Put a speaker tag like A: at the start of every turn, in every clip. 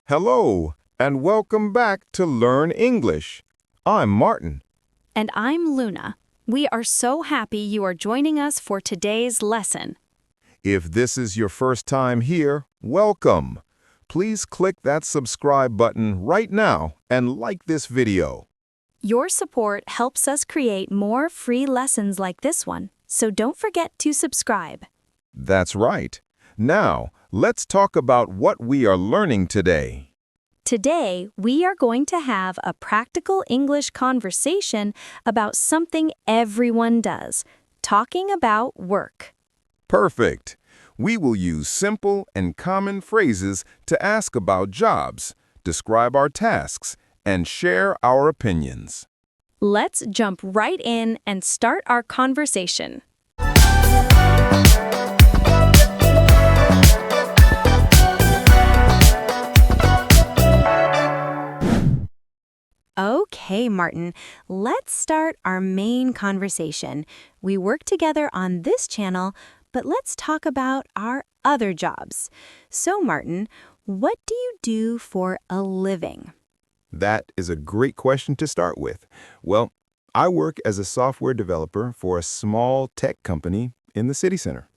A: Hello, and welcome back to Learn English. I'm Martin.
B: And I'm Luna. We are so happy you are joining us for today's lesson.
A: If this is your first time here, welcome. Please click that subscribe button right now and like this video.
B: Your support helps us create more free lessons like this one, so don't forget to subscribe.
A: That's right. Now, let's talk about what we are learning today.
B: Today, we are going to have a practical English conversation about something everyone does, talking about work.
A: Perfect. We will use simple and common phrases to ask about jobs, describe our tasks, and share our opinions.
B: Let's jump right in and start our conversation. Okay, Martin, let's start our main conversation. We work together on this channel, but let's talk about our other jobs. So, Martin, what do you do for a living?
A: That is a great question to start with. Well, I work as a software developer for a small tech company in the city center.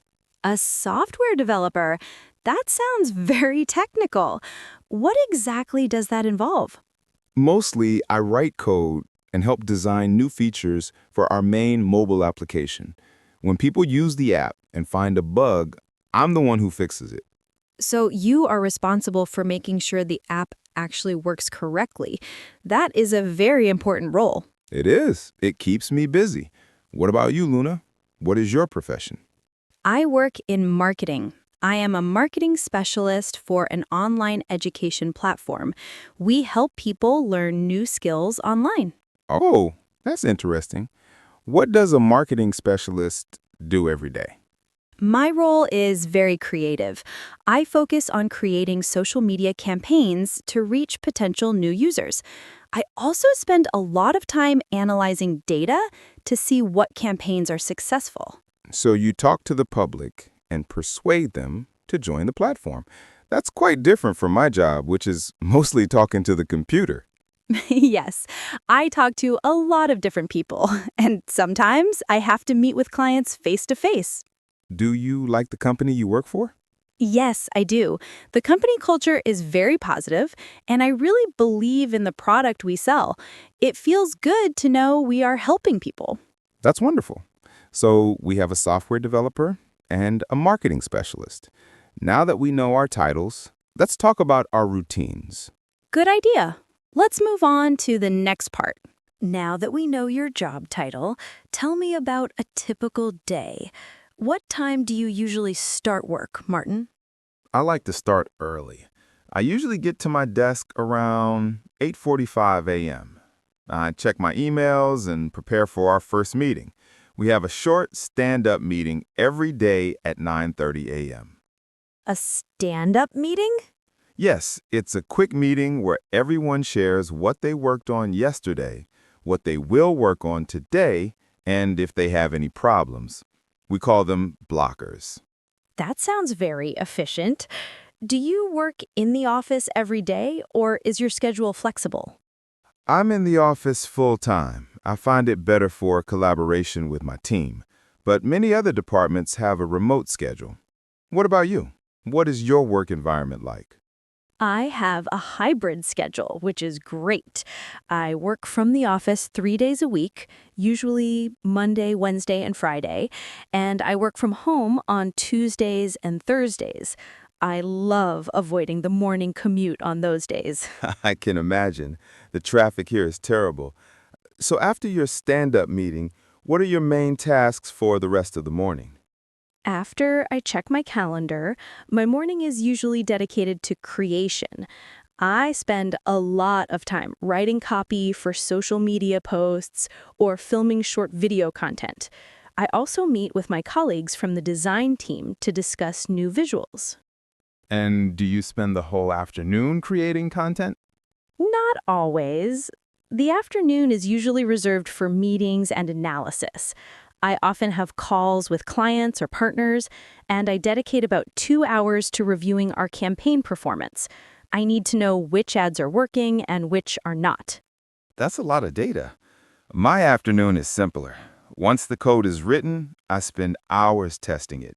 B: A software developer? That sounds very technical. What exactly does that involve?
A: Mostly, I write code and help design new features for our main mobile application. When people use the app and find a bug, I'm the one who fixes it.
B: So you are responsible for making sure the app actually works correctly. That is a very important role.
A: It is. It keeps me busy. What about you, Luna? What is your profession?
B: I work in marketing. I am a marketing specialist for an online education platform. We help people learn new skills online.
A: Oh, that's interesting. What does a marketing specialist do every day?
B: My role is very creative. I focus on creating social media campaigns to reach potential new users. I also spend a lot of time analyzing data to see what campaigns are successful.
A: So you talk to the public and persuade them to join the platform. That's quite different from my job, which is mostly talking to the computer.
B: Yes, I talk to a lot of different people, and sometimes I have to meet with clients face to face.
A: Do you like the company you work for?
B: Yes, I do. The company culture is very positive, and I really believe in the product we sell. It feels good to know we are helping people.
A: That's wonderful. So we have a software developer and a marketing specialist. Now that we know our titles, let's talk about our routines.
B: Good idea. Let's move on to the next part. Now that we know your job title, tell me about a typical day. What time do you usually start work, Martin?
A: I like to start early. I usually get to my desk around 8:45 a.m. I check my emails and prepare for our first meeting. We have a short stand-up meeting every day at 9:30 a.m.
B: A stand-up meeting?
A: Yes, it's a quick meeting where everyone shares what they worked on yesterday, what they will work on today, and if they have any problems. We call them blockers.
B: That sounds very efficient. Do you work in the office every day, or is your schedule flexible?
A: I'm in the office full-time. I find it better for collaboration with my team, but many other departments have a remote schedule. What about you? What is your work environment like?
B: I have a hybrid schedule, which is great. I work from the office 3 days a week, usually Monday, Wednesday, and Friday, and I work from home on Tuesdays and Thursdays. I love avoiding the morning commute on those days.
A: I can imagine. The traffic here is terrible. So after your stand-up meeting, what are your main tasks for the rest of the morning?
B: After I check my calendar, my morning is usually dedicated to creation. I spend a lot of time writing copy for social media posts or filming short video content. I also meet with my colleagues from the design team to discuss new visuals.
A: And do you spend the whole afternoon creating content?
B: Not always. The afternoon is usually reserved for meetings and analysis. I often have calls with clients or partners, and I dedicate about 2 hours to reviewing our campaign performance. I need to know which ads are working and which are not.
A: That's a lot of data. My afternoon is simpler. Once the code is written, I spend hours testing it.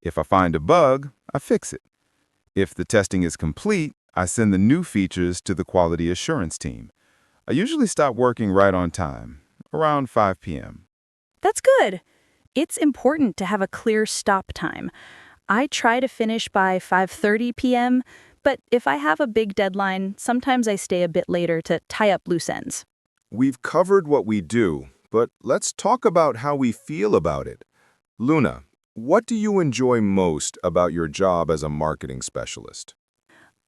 A: If I find a bug, I fix it. If the testing is complete, I send the new features to the quality assurance team. I usually stop working right on time, around 5 p.m.
B: That's good. It's important to have a clear stop time. I try to finish by 5:30 p.m., but if I have a big deadline, sometimes I stay a bit later to tie up loose ends.
A: We've covered what we do, but let's talk about how we feel about it. Luna, what do you enjoy most about your job as a marketing specialist?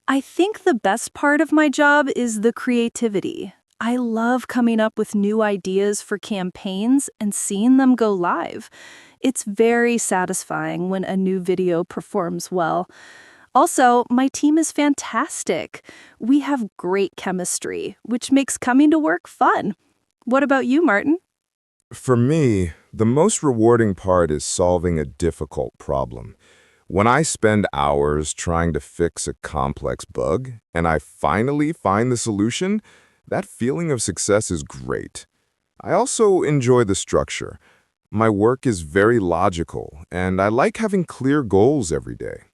B: I think the best part of my job is the creativity. I love coming up with new ideas for campaigns and seeing them go live. It's very satisfying when a new video performs well. Also, my team is fantastic. We have great chemistry, which makes coming to work fun. What about you, Martin?
A: For me, the most rewarding part is solving a difficult problem. When I spend hours trying to fix a complex bug and I finally find the solution, that feeling of success is great. I also enjoy the structure. My work is very logical, and I like having clear goals every day.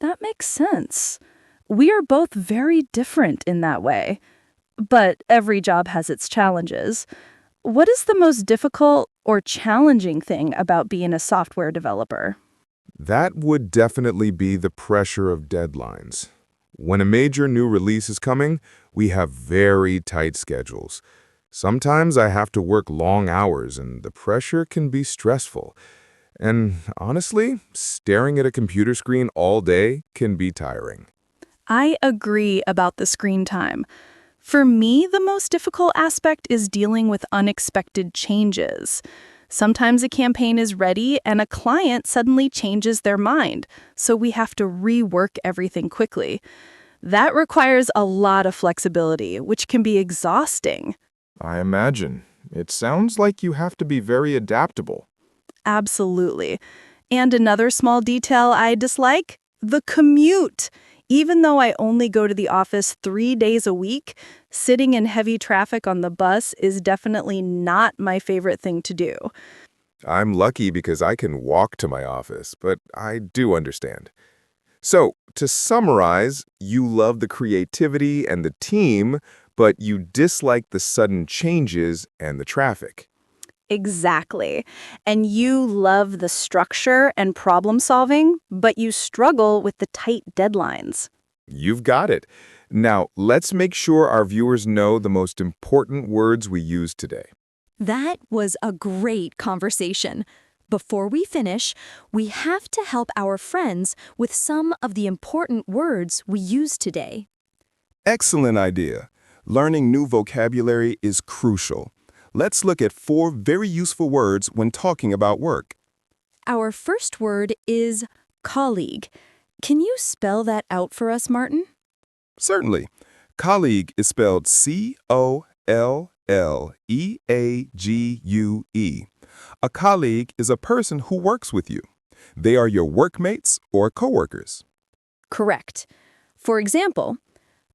B: That makes sense. We are both very different in that way. But every job has its challenges. What is the most difficult or challenging thing about being a software developer?
A: That would definitely be the pressure of deadlines. When a major new release is coming, we have very tight schedules. Sometimes I have to work long hours, and the pressure can be stressful. And honestly, staring at a computer screen all day can be tiring.
B: I agree about the screen time. For me, the most difficult aspect is dealing with unexpected changes. Sometimes a campaign is ready and a client suddenly changes their mind, so we have to rework everything quickly. That requires a lot of flexibility, which can be exhausting.
A: I imagine. It sounds like you have to be very adaptable.
B: Absolutely. And another small detail I dislike, the commute. Even though I only go to the office 3 days a week, sitting in heavy traffic on the bus is definitely not my favorite thing to do.
A: I'm lucky because I can walk to my office, but I do understand. So, to summarize, you love the creativity and the team, but you dislike the sudden changes and the traffic.
B: Exactly. And you love the structure and problem solving, but you struggle with the tight deadlines.
A: You've got it. Now, let's make sure our viewers know the most important words we use today.
C: That was a great conversation. Before we finish, we have to help our friends with some of the important words we use today.
A: Excellent idea. Learning new vocabulary is crucial. Let's look at 4 very useful words when talking about work.
C: Our first word is colleague. Can you spell that out for us, Martin?
A: Certainly. Colleague is spelled C-O-L-L-E-A-G-U-E. A colleague is a person who works with you. They are your workmates or coworkers.
C: Correct. For example,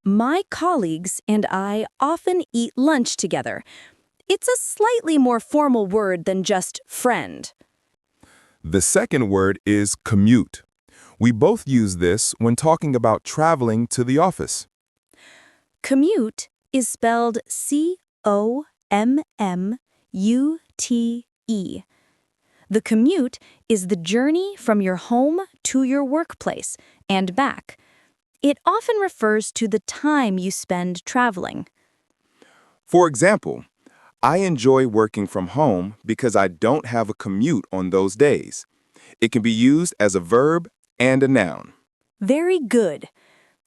C: my colleagues and I often eat lunch together. It's a slightly more formal word than just friend.
A: The second word is commute. We both use this when talking about traveling to the office.
C: Commute is spelled C-O-M-M-U-T-E. The commute is the journey from your home to your workplace and back. It often refers to the time you spend traveling.
A: For example, I enjoy working from home because I don't have a commute on those days. It can be used as a verb and a noun.
C: Very good.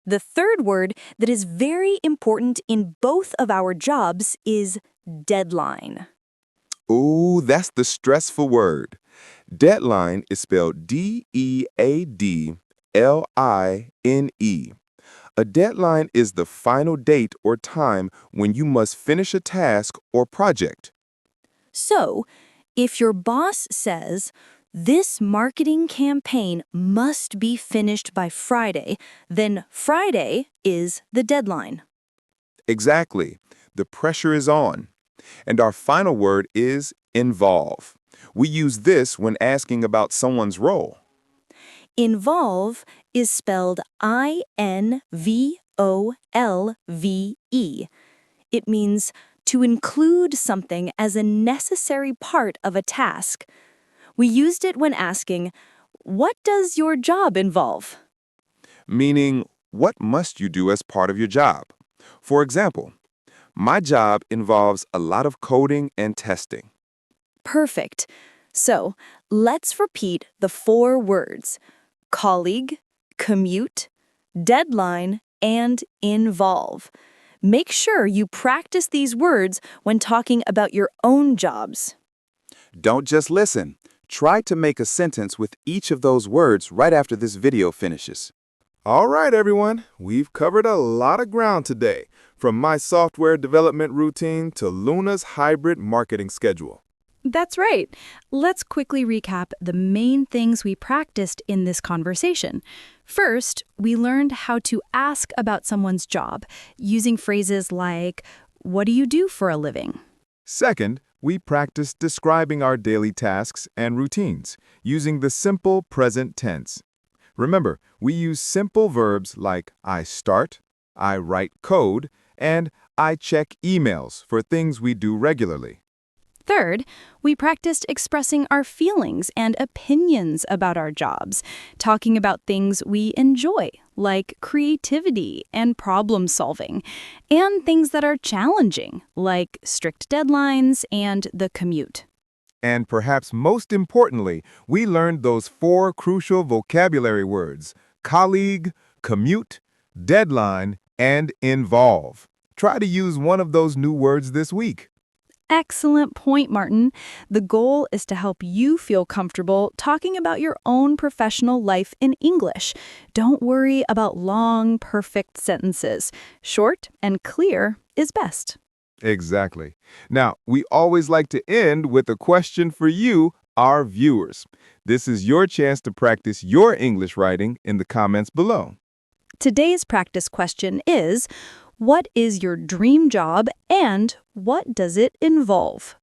C: The third word that is very important in both of our jobs is deadline.
A: Ooh, that's the stressful word. Deadline is spelled D-E-A-D-L-I-N-E. A deadline is the final date or time when you must finish a task or project.
C: So, if your boss says, This marketing campaign must be finished by Friday, then Friday is the deadline.
A: Exactly. The pressure is on. And our final word is involve. We use this when asking about someone's role.
C: Involve is spelled INVOLVE. It means to include something as a necessary part of a task. We used it when asking, "What does your job involve?"
A: Meaning, what must you do as part of your job? For example, my job involves a lot of coding and testing.
C: Perfect. So, let's repeat the 4 words: colleague, commute, deadline, and involve. Make sure you practice these words when talking about your own jobs.
A: Don't just listen. Try to make a sentence with each of those words right after this video finishes. All right, everyone. We've covered a lot of ground today, from my software development routine to Luna's hybrid marketing schedule.
B: That's right. Let's quickly recap the main things we practiced in this conversation. First, we learned how to ask about someone's job, using phrases like, "What do you do for a living?"
A: Second, we practiced describing our daily tasks and routines using the simple present tense. Remember, we use simple verbs like I start, I write code, and I check emails for things we do regularly.
B: Third, we practiced expressing our feelings and opinions about our jobs, talking about things we enjoy, like creativity and problem solving, and things that are challenging, like strict deadlines and the commute.
A: And perhaps most importantly, we learned those 4 crucial vocabulary words: colleague, commute, deadline, and involve. Try to use one of those new words this week.
B: Excellent point, Martin. The goal is to help you feel comfortable talking about your own professional life in English. Don't worry about long, perfect sentences. Short and clear is best.
A: Exactly. Now, we always like to end with a question for you, our viewers. This is your chance to practice your English writing in the comments below.
B: Today's practice question is, what is your dream job and what does it involve?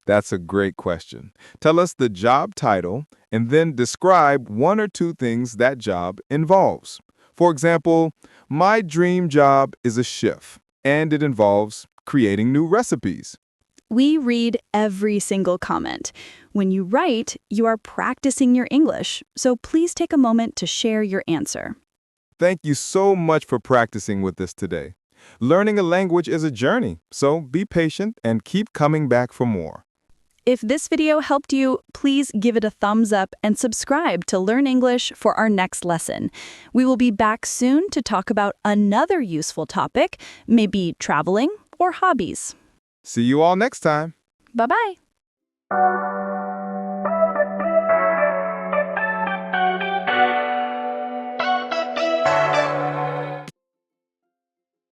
A: That's a great question. Tell us the job title and then describe 1 or 2 things that job involves. For example, my dream job is a chef, and it involves creating new recipes.
B: We read every single comment. When you write, you are practicing your English, so please take a moment to share your answer.
A: Thank you so much for practicing with us today. Learning a language is a journey, so be patient and keep coming back for more.
B: If this video helped you, please give it a thumbs up and subscribe to Learn English for our next lesson. We will be back soon to talk about another useful topic, maybe traveling or hobbies.
A: See you all next time.
B: Bye-bye.